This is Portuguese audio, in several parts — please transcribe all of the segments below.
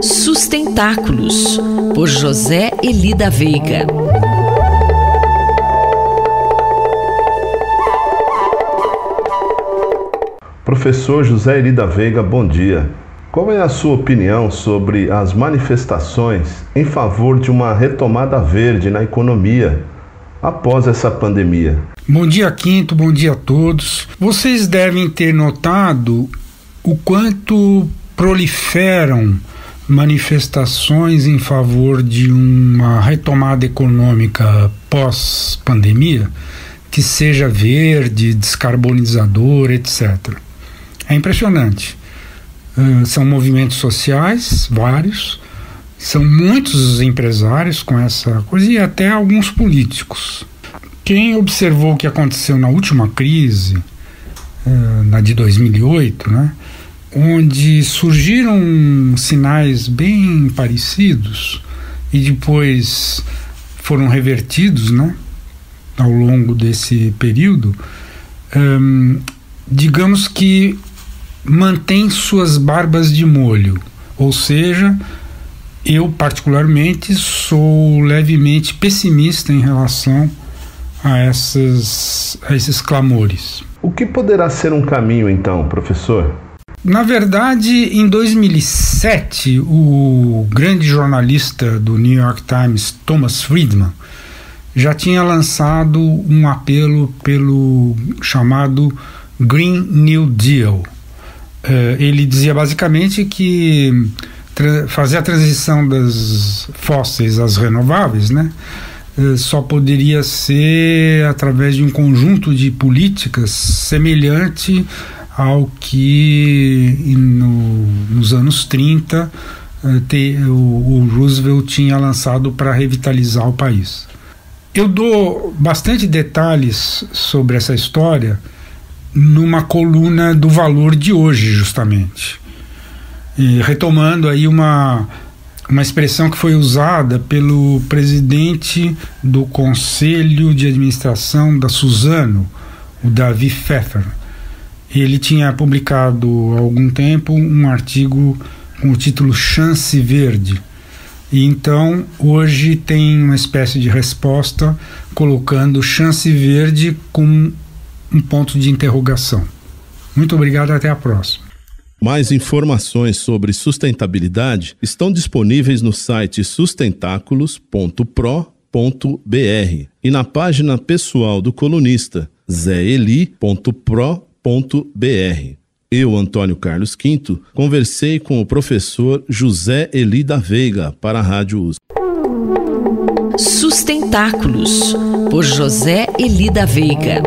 Sustentáculos, por José Eli da Veiga. Professor José Eli da Veiga, bom dia. Qual é a sua opinião sobre as manifestações em favor de uma retomada verde na economia após essa pandemia? Bom dia, Quinto, bom dia a todos. Vocês devem ter notado o quanto proliferam manifestações em favor de uma retomada econômica pós-pandemia, que seja verde, descarbonizadora, etc. É impressionante. São movimentos sociais, vários, são muitos os empresários com essa coisa e até alguns políticos. Quem observou o que aconteceu na última crise, na de 2008, né, onde surgiram sinais bem parecidos e depois foram revertidos, né, ao longo desse período, digamos que mantém suas barbas de molho, ou seja, eu particularmente sou levemente pessimista em relação a esses clamores. O que poderá ser um caminho então, professor? Na verdade, em 2007, o grande jornalista do New York Times, Thomas Friedman, já tinha lançado um apelo pelo chamado Green New Deal. Ele dizia basicamente que fazer a transição das fósseis às renováveis, né, só poderia ser através de um conjunto de políticas semelhante ao que nos anos 30 o Roosevelt tinha lançado para revitalizar o país. Eu dou bastante detalhes sobre essa história numa coluna do Valor de hoje, justamente. E retomando aí uma expressão que foi usada pelo presidente do Conselho de Administração da Suzano, o Davi Pfeffer. Ele tinha publicado há algum tempo um artigo com o título Chance Verde. E então, hoje tem uma espécie de resposta colocando Chance Verde com um ponto de interrogação. Muito obrigado, até a próxima. Mais informações sobre sustentabilidade estão disponíveis no site sustentáculos.pro.br e na página pessoal do colunista zeeli.pro.br. Eu, Antônio Carlos Quinto, conversei com o professor José Eli da Veiga para a Rádio USP. Sustentáculos, por José Eli da Veiga.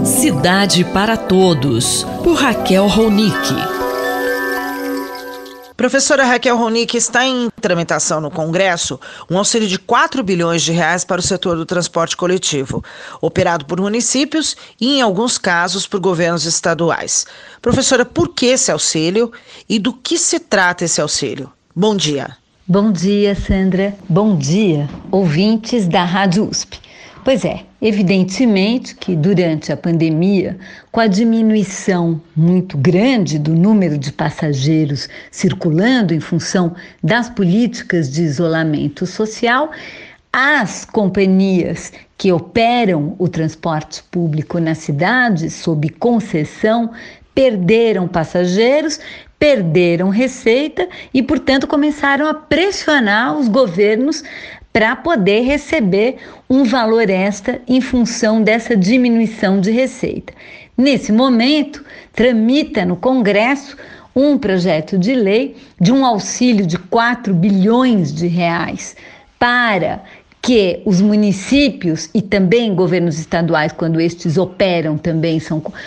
Cidade para Todos, por Raquel Ronick. Professora Raquel Ronick, está em tramitação no Congresso um auxílio de 4 bilhões de reais para o setor do transporte coletivo, operado por municípios e, em alguns casos, por governos estaduais. Professora, por que esse auxílio e do que se trata esse auxílio? Bom dia. Bom dia, Sandra. Bom dia, ouvintes da Rádio USP. Pois é, evidentemente que durante a pandemia, com a diminuição muito grande do número de passageiros circulando em função das políticas de isolamento social, as companhias que operam o transporte público na cidade, sob concessão, perderam passageiros, perderam receita e, portanto, começaram a pressionar os governos para poder receber um valor extra em função dessa diminuição de receita. Nesse momento, tramita no Congresso um projeto de lei de um auxílio de 4 bilhões de reais para que os municípios e também governos estaduais, quando estes operam também,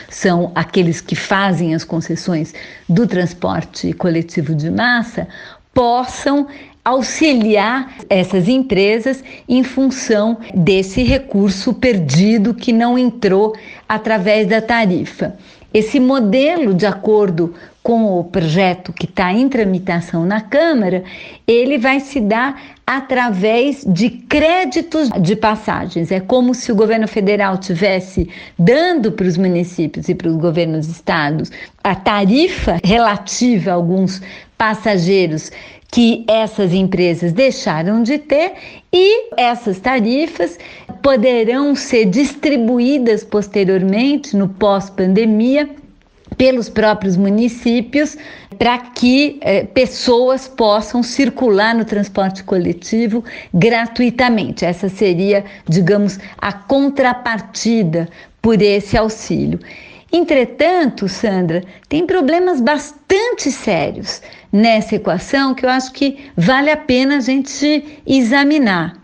são aqueles que fazem as concessões do transporte coletivo de massa, possam auxiliar essas empresas em função desse recurso perdido que não entrou através da tarifa. Esse modelo, de acordo com o projeto que está em tramitação na Câmara, ele vai se dar através de créditos de passagens. É como se o governo federal tivesse dando para os municípios e para os governos estados a tarifa relativa a alguns passageiros que essas empresas deixaram de ter, e essas tarifas poderão ser distribuídas posteriormente, no pós-pandemia, pelos próprios municípios, para que pessoas possam circular no transporte coletivo gratuitamente. Essa seria, digamos, a contrapartida por esse auxílio. Entretanto, Sandra, tem problemas bastante sérios nessa equação que eu acho que vale a pena a gente examinar.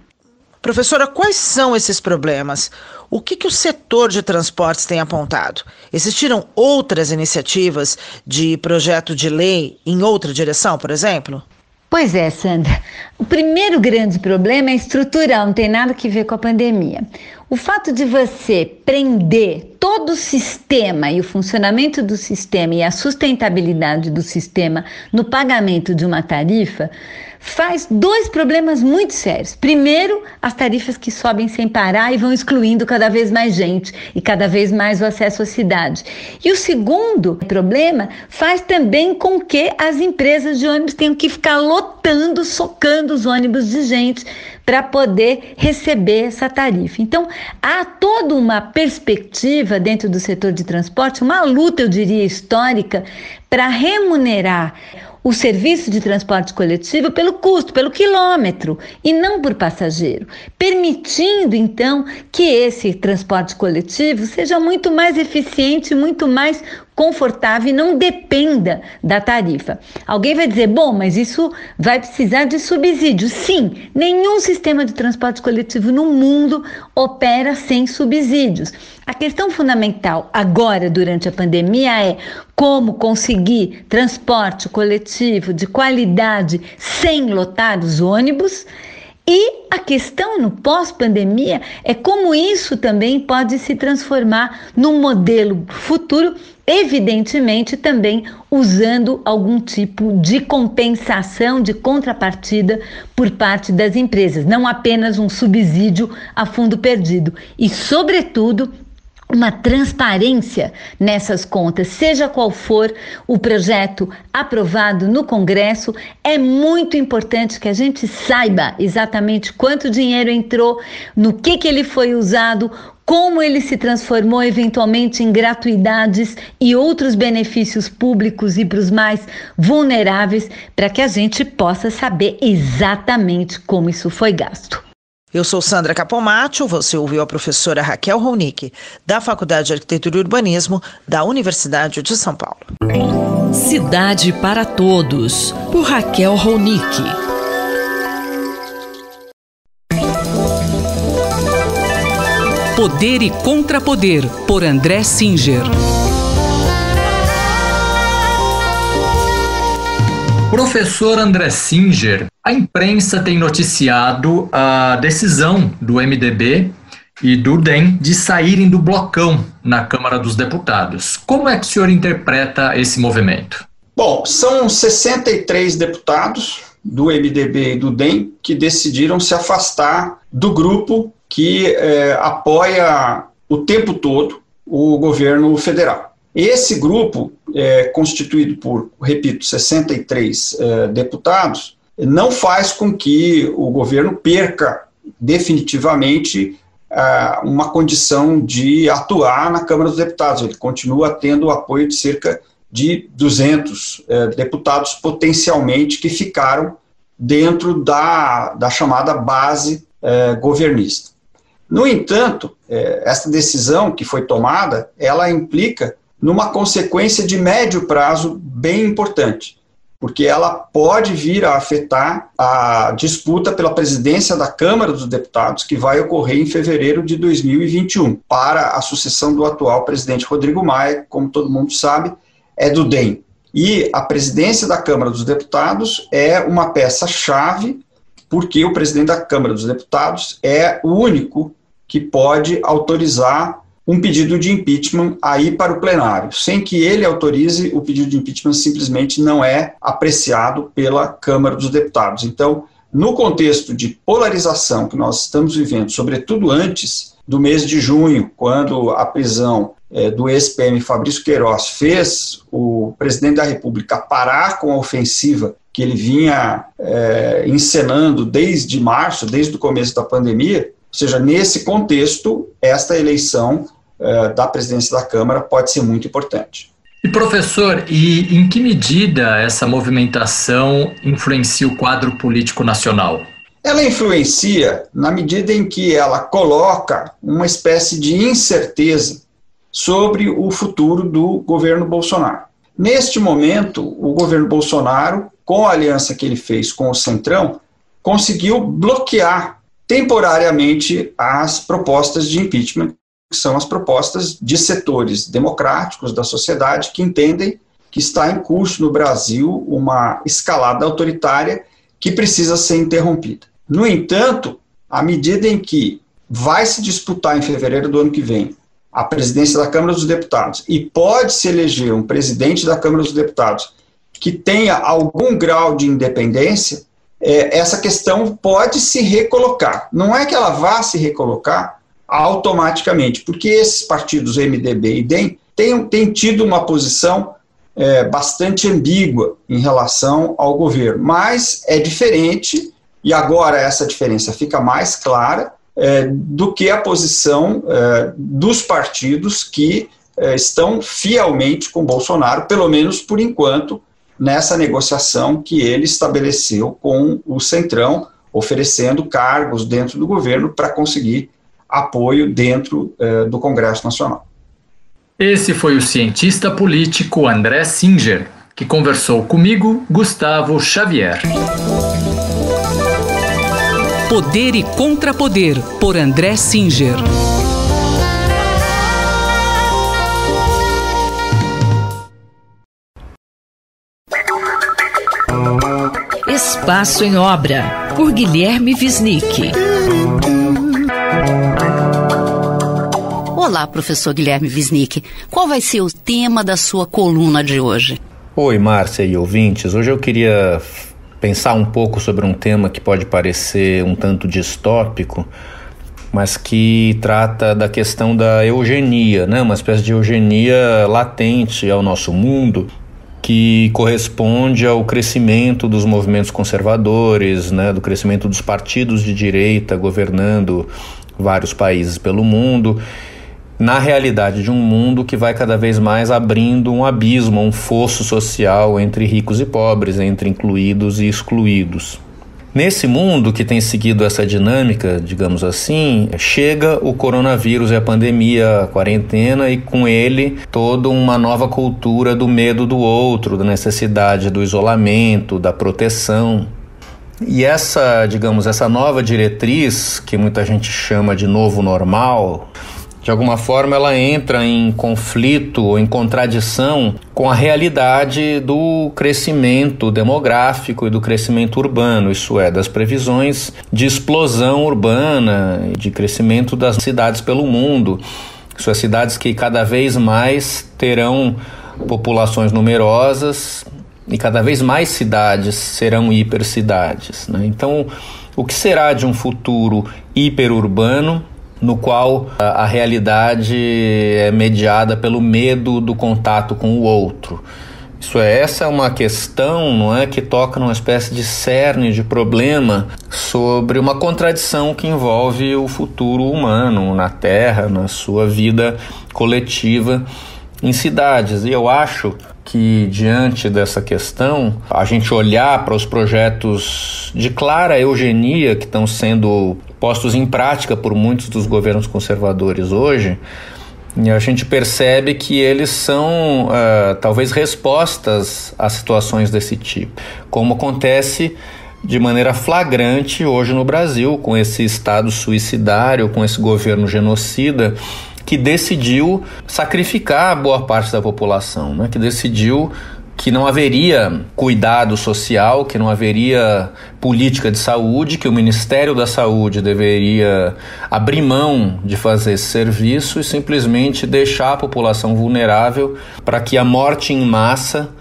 Professora, quais são esses problemas? O que o setor de transportes tem apontado? Existiram outras iniciativas de projeto de lei em outra direção, por exemplo? Pois é, Sandra. O primeiro grande problema é estrutural, não tem nada que ver com a pandemia. O fato de você prender todo o sistema e o funcionamento do sistema e a sustentabilidade do sistema no pagamento de uma tarifa faz dois problemas muito sérios. Primeiro, as tarifas que sobem sem parar e vão excluindo cada vez mais gente e cada vez mais o acesso à cidade. E o segundo problema faz também com que as empresas de ônibus tenham que ficar lotando, socando os ônibus de gente para poder receber essa tarifa. Então, há toda uma perspectiva dentro do setor de transporte, uma luta, eu diria, histórica, para remunerar o serviço de transporte coletivo pelo custo, pelo quilômetro, e não por passageiro, permitindo, então, que esse transporte coletivo seja muito mais eficiente, muito mais confortável e não dependa da tarifa. Alguém vai dizer, bom, mas isso vai precisar de subsídio. Sim, nenhum sistema de transporte coletivo no mundo opera sem subsídios. A questão fundamental agora, durante a pandemia, é como conseguir transporte coletivo de qualidade sem lotar os ônibus. E a questão no pós-pandemia é como isso também pode se transformar num modelo futuro, evidentemente também usando algum tipo de compensação, de contrapartida por parte das empresas, não apenas um subsídio a fundo perdido. E, sobretudo, uma transparência nessas contas, seja qual for o projeto aprovado no Congresso. É muito importante que a gente saiba exatamente quanto dinheiro entrou, no que ele foi usado, como ele se transformou eventualmente em gratuidades e outros benefícios públicos e para os mais vulneráveis, para que a gente possa saber exatamente como isso foi gasto. Eu sou Sandra Capomatto, você ouviu a professora Raquel Ronick, da Faculdade de Arquitetura e Urbanismo da Universidade de São Paulo. Cidade para Todos, por Raquel Ronick. Poder e Contrapoder, por André Singer. Professor André Singer, a imprensa tem noticiado a decisão do MDB e do DEM de saírem do blocão na Câmara dos Deputados. Como é que o senhor interpreta esse movimento? Bom, são 63 deputados do MDB e do DEM que decidiram se afastar do grupo que apoia o tempo todo o governo federal. Esse grupo, constituído por, repito, 63 deputados, não faz com que o governo perca definitivamente uma condição de atuar na Câmara dos Deputados. Ele continua tendo o apoio de cerca de 200 deputados potencialmente que ficaram dentro da chamada base governista. No entanto, essa decisão que foi tomada, ela implica numa consequência de médio prazo bem importante, porque ela pode vir a afetar a disputa pela presidência da Câmara dos Deputados, que vai ocorrer em fevereiro de 2021, para a sucessão do atual presidente Rodrigo Maia, como todo mundo sabe, é do DEM. E a presidência da Câmara dos Deputados é uma peça-chave, porque o presidente da Câmara dos Deputados é o único que pode autorizar um pedido de impeachment a ir para o plenário. Sem que ele autorize, o pedido de impeachment simplesmente não é apreciado pela Câmara dos Deputados. Então, no contexto de polarização que nós estamos vivendo, sobretudo antes do mês de junho, quando a prisão do ex-PM Fabrício Queiroz fez o presidente da República parar com a ofensiva que ele vinha encenando desde março, desde o começo da pandemia, ou seja, nesse contexto, esta eleição da presidência da Câmara pode ser muito importante. E professor, e em que medida essa movimentação influencia o quadro político nacional? Ela influencia na medida em que ela coloca uma espécie de incerteza sobre o futuro do governo Bolsonaro. Neste momento, o governo Bolsonaro, com a aliança que ele fez com o Centrão, conseguiu bloquear temporariamente as propostas de impeachment, que são as propostas de setores democráticos da sociedade que entendem que está em curso no Brasil uma escalada autoritária que precisa ser interrompida. No entanto, à medida em que vai se disputar em fevereiro do ano que vem a presidência da Câmara dos Deputados e pode se eleger um presidente da Câmara dos Deputados que tenha algum grau de independência, essa questão pode se recolocar. Não é que ela vá se recolocar automaticamente, porque esses partidos, MDB e DEM, têm tido uma posição bastante ambígua em relação ao governo, mas é diferente, e agora essa diferença fica mais clara, do que a posição dos partidos que estão fielmente com Bolsonaro, pelo menos por enquanto, nessa negociação que ele estabeleceu com o Centrão, oferecendo cargos dentro do governo para conseguir apoio dentro do Congresso Nacional. Esse foi o cientista político André Singer, que conversou comigo, Gustavo Xavier. Poder e Contrapoder, por André Singer. Espaço em Obra, por Guilherme Wisnik. Olá, professor Guilherme Wisnik. Qual vai ser o tema da sua coluna de hoje? Oi, Márcia e ouvintes. Hoje eu queria pensar um pouco sobre um tema que pode parecer um tanto distópico, mas que trata da questão da eugenia, né? Uma espécie de eugenia latente ao nosso mundo, que corresponde ao crescimento dos movimentos conservadores, né? Do crescimento dos partidos de direita governando vários países pelo mundo, na realidade de um mundo que vai cada vez mais abrindo um abismo, um fosso social entre ricos e pobres, entre incluídos e excluídos. Nesse mundo que tem seguido essa dinâmica, digamos assim, chega o coronavírus e a pandemia, a quarentena, e com ele toda uma nova cultura do medo do outro, da necessidade do isolamento, da proteção. E essa nova diretriz, que muita gente chama de novo normal, de alguma forma ela entra em conflito ou em contradição com a realidade do crescimento demográfico e do crescimento urbano, isso é, das previsões de explosão urbana, de crescimento das cidades pelo mundo. Isso é, cidades que cada vez mais terão populações numerosas e cada vez mais cidades serão hipercidades, né? Então, o que será de um futuro hiperurbano no qual a realidade é mediada pelo medo do contato com o outro? Essa é uma questão, não é, que toca numa espécie de cerne de problema sobre uma contradição que envolve o futuro humano na Terra, na sua vida coletiva em cidades. E eu acho que, diante dessa questão, a gente olhar para os projetos de clara eugenia que estão sendo postos em prática por muitos dos governos conservadores hoje, e a gente percebe que eles são talvez respostas a situações desse tipo, como acontece de maneira flagrante hoje no Brasil, com esse Estado suicidário, com esse governo genocida, que decidiu sacrificar boa parte da população, né? Que decidiu que não haveria cuidado social, que não haveria política de saúde, que o Ministério da Saúde deveria abrir mão de fazer esse serviço e simplesmente deixar a população vulnerável para que a morte em massa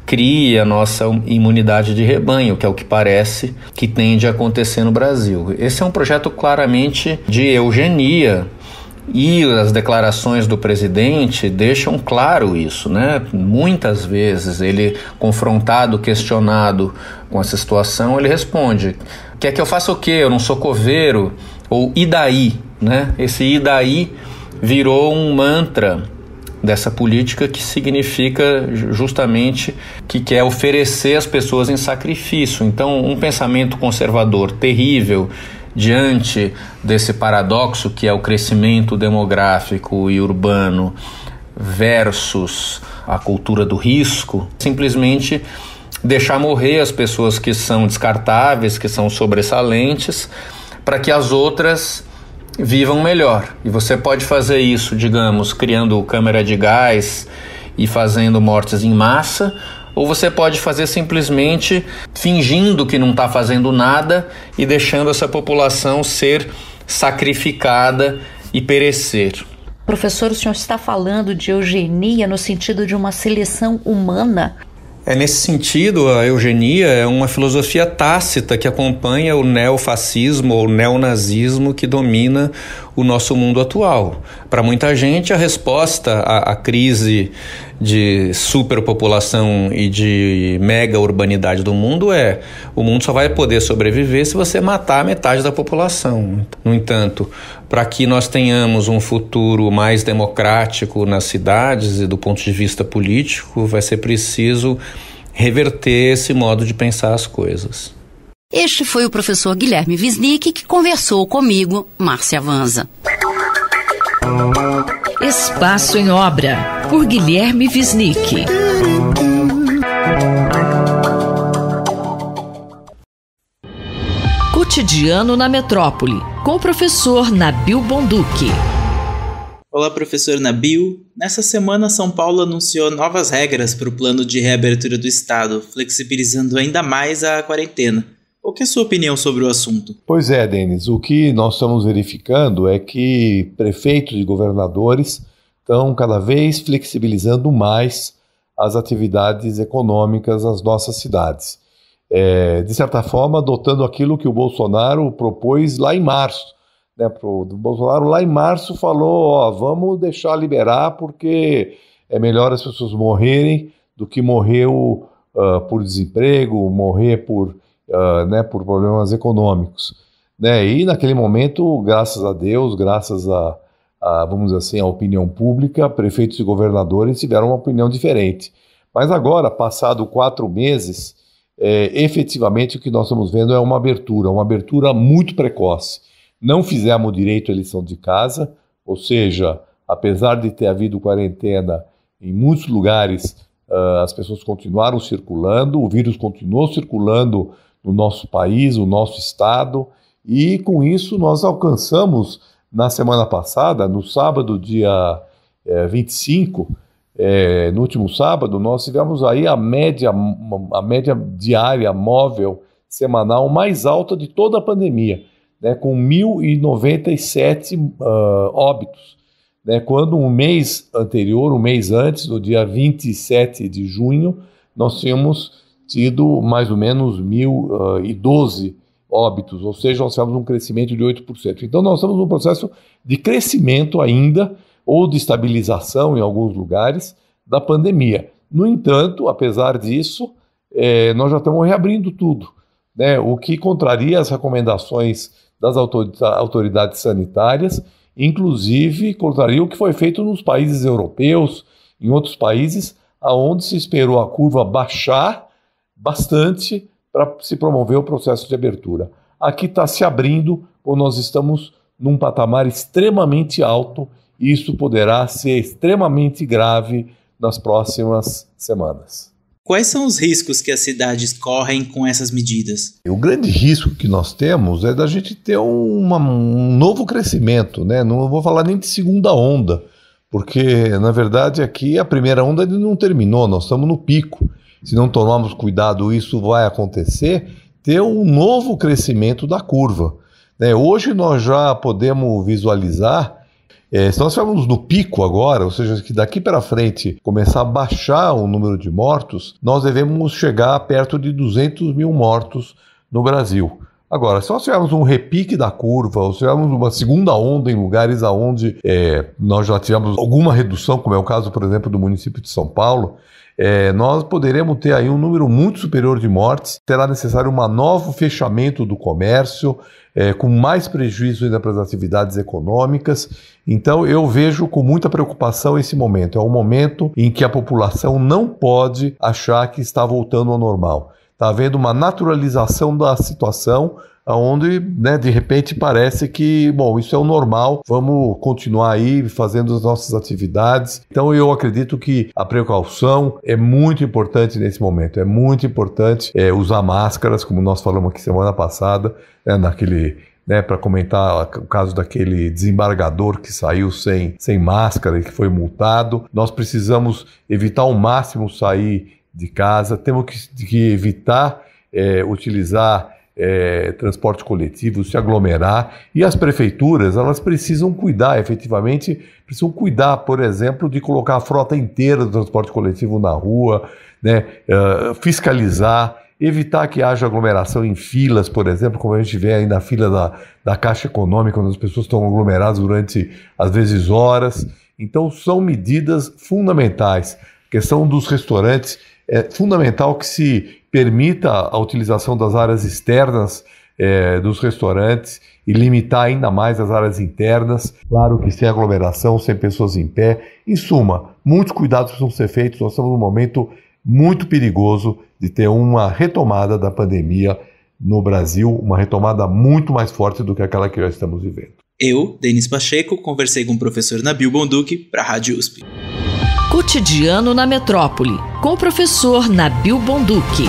crie a nossa imunidade de rebanho, que é o que parece que tende a acontecer no Brasil. Esse é um projeto claramente de eugenia, e as declarações do presidente deixam claro isso, né? Muitas vezes ele, confrontado, questionado com essa situação, ele responde: quer que eu faça o quê? Eu não sou coveiro? Ou e daí? Né? Esse e daí virou um mantra dessa política, que significa justamente que quer oferecer as pessoas em sacrifício. Então, um pensamento conservador terrível diante desse paradoxo que é o crescimento demográfico e urbano versus a cultura do risco, simplesmente deixar morrer as pessoas que são descartáveis, que são sobressalentes, para que as outras vivam melhor. E você pode fazer isso, digamos, criando câmara de gás e fazendo mortes em massa, ou você pode fazer simplesmente fingindo que não está fazendo nada e deixando essa população ser sacrificada e perecer. Professor, o senhor está falando de eugenia no sentido de uma seleção humana? Nesse sentido, a eugenia é uma filosofia tácita que acompanha o neofascismo ou neonazismo que domina o nosso mundo atual. Para muita gente, a resposta à crise de superpopulação e de mega urbanidade do mundo é: o mundo só vai poder sobreviver se você matar metade da população. No entanto, para que nós tenhamos um futuro mais democrático nas cidades e do ponto de vista político, vai ser preciso reverter esse modo de pensar as coisas. Este foi o professor Guilherme Wisnik, que conversou comigo, Márcia Vanza. Espaço em Obra, por Guilherme Wisnik. Cotidiano na Metrópole, com o professor Nabil Bonduki. Olá, professor Nabil. Nessa semana, São Paulo anunciou novas regras para o plano de reabertura do Estado, flexibilizando ainda mais a quarentena. Qual que é a sua opinião sobre o assunto? Pois é, Denis, o que nós estamos verificando é que prefeitos e governadores estão cada vez flexibilizando mais as atividades econômicas das nossas cidades. De certa forma, adotando aquilo que o Bolsonaro propôs lá em março. O Bolsonaro lá em março falou: vamos deixar liberar porque é melhor as pessoas morrerem do que morrer por desemprego, morrer por problemas econômicos. E naquele momento, graças a Deus, graças vamos dizer assim, a opinião pública, prefeitos e governadores tiveram uma opinião diferente. Mas agora, passado 4 meses, efetivamente o que nós estamos vendo é uma abertura muito precoce. Não fizemos direito à lição de casa, ou seja, apesar de ter havido quarentena em muitos lugares, as pessoas continuaram circulando, o vírus continuou circulando no nosso país, no nosso estado, e com isso nós alcançamos, na semana passada, no sábado, dia 25, no último sábado, nós tivemos aí a média diária móvel semanal mais alta de toda a pandemia, com 1.097 óbitos, quando um mês anterior, um mês antes, no dia 27 de junho, nós tínhamos tido mais ou menos 1.012 óbitos, ou seja, nós tivemos um crescimento de 8%. Então nós estamos num processo de crescimento ainda, ou de estabilização em alguns lugares, da pandemia. No entanto, apesar disso, nós já estamos reabrindo tudo, o que contraria as recomendações das autoridades sanitárias, inclusive contraria o que foi feito nos países europeus, em outros países, onde se esperou a curva baixar bastante para se promover o processo de abertura. Aqui está se abrindo, ou nós estamos num patamar extremamente alto, e isso poderá ser extremamente grave nas próximas semanas. Quais são os riscos que as cidades correm com essas medidas? O grande risco que nós temos é da gente ter um novo crescimento, Não vou falar nem de segunda onda, porque, na verdade, aqui a primeira onda não terminou, nós estamos no pico. Se não tomarmos cuidado, isso vai acontecer, ter um novo crescimento da curva. Hoje nós já podemos visualizar, se nós estivermos no pico agora, ou seja, que daqui para frente começar a baixar o número de mortos, nós devemos chegar perto de 200 mil mortos no Brasil. Agora, se nós tivermos um repique da curva, ou se tivermos uma segunda onda em lugares onde nós já tivemos alguma redução, como é o caso, por exemplo, do município de São Paulo, nós poderemos ter aí um número muito superior de mortes, será necessário um novo fechamento do comércio, com mais prejuízo ainda para as atividades econômicas. Então eu vejo com muita preocupação esse momento. É um momento em que a população não pode achar que está voltando ao normal. Está havendo uma naturalização da situação, onde, de repente parece que, isso é o normal, vamos continuar aí fazendo as nossas atividades. Então eu acredito que a precaução é muito importante nesse momento, é muito importante usar máscaras, como nós falamos aqui semana passada, para comentar o caso daquele desembargador que saiu sem máscara e que foi multado. Nós precisamos evitar ao máximo sair de casa, temos que evitar utilizar transporte coletivo, se aglomerar, e as prefeituras, elas precisam cuidar, efetivamente, por exemplo, de colocar a frota inteira do transporte coletivo na rua, fiscalizar, evitar que haja aglomeração em filas, por exemplo, como a gente vê aí na fila da Caixa Econômica, onde as pessoas estão aglomeradas durante, às vezes, horas. Então, são medidas fundamentais. A questão dos restaurantes, é fundamental que se permita a utilização das áreas externas dos restaurantes e limitar ainda mais as áreas internas, claro que sem aglomeração, sem pessoas em pé. Em suma, muitos cuidados precisam ser feitos, nós estamos num momento muito perigoso de ter uma retomada da pandemia no Brasil, uma retomada muito mais forte do que aquela que já estamos vivendo. Eu, Denis Pacheco, conversei com o professor Nabil Bonduki para a Rádio USP. Cotidiano na Metrópole, com o professor Nabil Bonduki.